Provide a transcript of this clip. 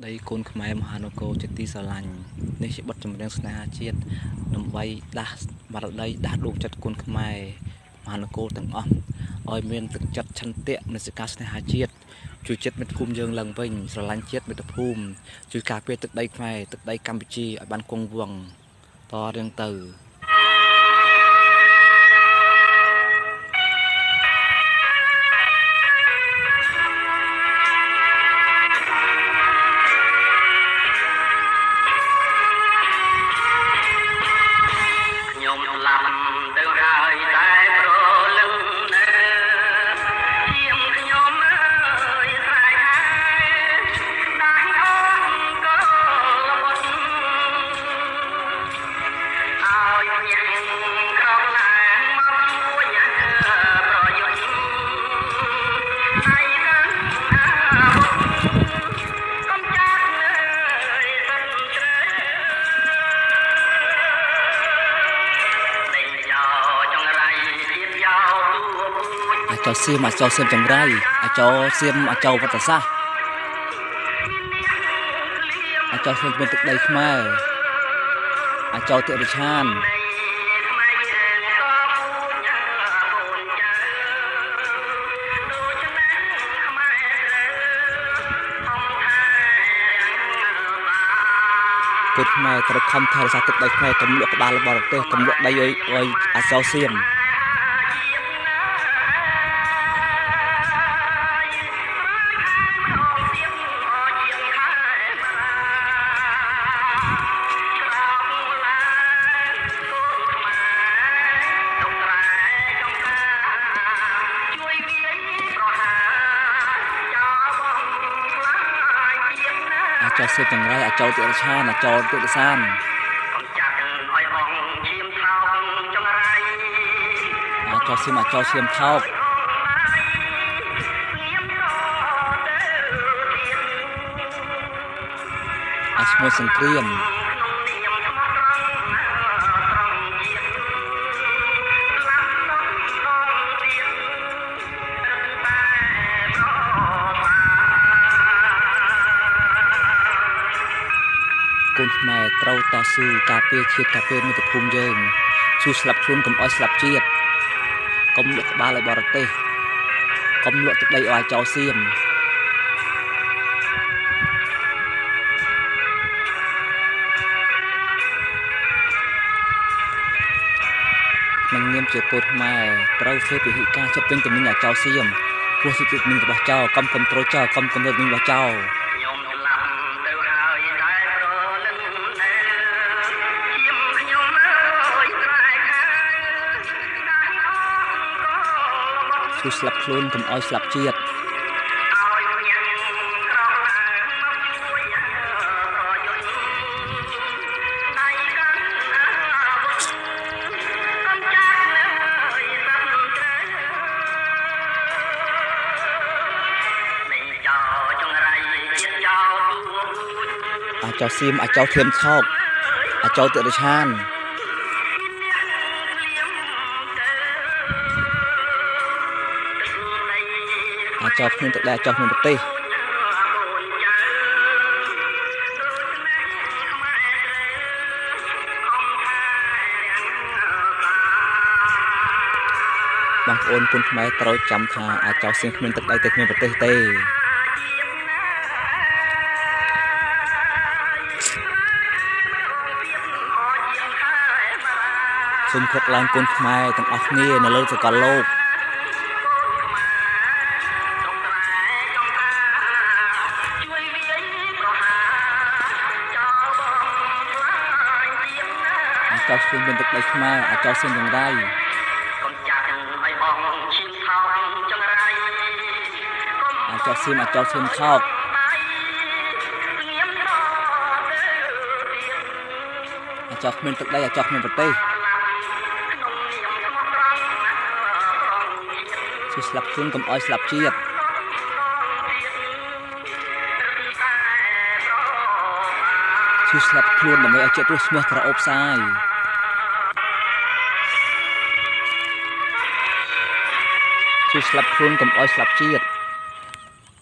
ដីកូនខ្មែរមហានគរជាទីស្រឡាញ់នេះជាបទចម្រៀងស្នេហាជាតិដើម្បីដាស់បារដីដាស់ដួងចិត្តកូនខ្មែរមហានគរទាំងអស់ឲ្យមានទឹកចិត្តឆន្ទៈនៃសេចក្ដីស្នេហាជាតិជួយចិត្តមិត្តភូមិយើងឡើងវិញស្រឡាញ់ជាតិមិត្តភូមិជួយការពារទឹកដីខ្មែរទឹកដីកម្ពុជាឲ្យបានគង់វង្សតរៀងទៅអាចោសៀមចង្រៃអាចោសៀមអាចោវត្តសាស្ត្រអាចោសៀមមានទឹកដីខ្មែរអាចោតិរិឆានកូនខ្មែរត្រូវខំថែរក្សាទឹកដីខ្មែរកុំលក់ក្បាលបរទេសកុំលក់ដីឲ្យអាចោសៀមអាចោសៀមចង្រៃអាចោតិរិឆានអាចោទិរិសានអាចោសៀមអាចោឈាមថោកអាចឈ្មោះសង្គ្រាមកូនខ្មែរត្រូវតស៊ូការពារជាតិការពារមាតុភូមិយើងជួយស្លាប់ខ្លួនកុំឲ្យស្លាប់ជាតិកុំលក់ក្បាលឲ្យបរទេសកុំលក់ទឹកដីឲ្យចោលសៀមក្នុងនាមជាកូនខ្មែរត្រូវធ្វើពិធីការchấpពេញទៅនឹងចោលសៀមព្រោះជាជំនាញរបស់ចោលកុំត្រូវចោលកុំលើកនឹងរបស់ចោលជួយស្លាប់ខ្លួនកុំឲ្យស្លាប់ជាតិអាចោសៀមអាចោឈាមថោកអាចោតិរិឆានអាចោគ្មានទឹកដីអាចោគ្មានប្រទេសបងប្អូនកូនខ្មែរត្រូវចាំថាអាចោសៀមគ្មានទឹកដីតែគ្មានប្រទេសទេសូមខកឡើងកូនខ្មែរទាំងអស់គ្នានៅលើសកលលោកអាចោសៀមមានទឹកដីខ្មែរអាចោសៀមចង្រៃអាចោសៀមអាចោឈាមថោកអាចោគ្មានទឹកដីអាចោគ្មានប្រទេសជួយស្លាប់ខ្លួនកុំឲ្យស្លាប់ជាតិជួយស្លាប់ខ្លួនដើម្បីឲ្យជាតិរស់ស្មោះក្រអូបផ្សាយជួយស្លាប់ខ្លួនកុំឲ្យស្លាប់ជាតិ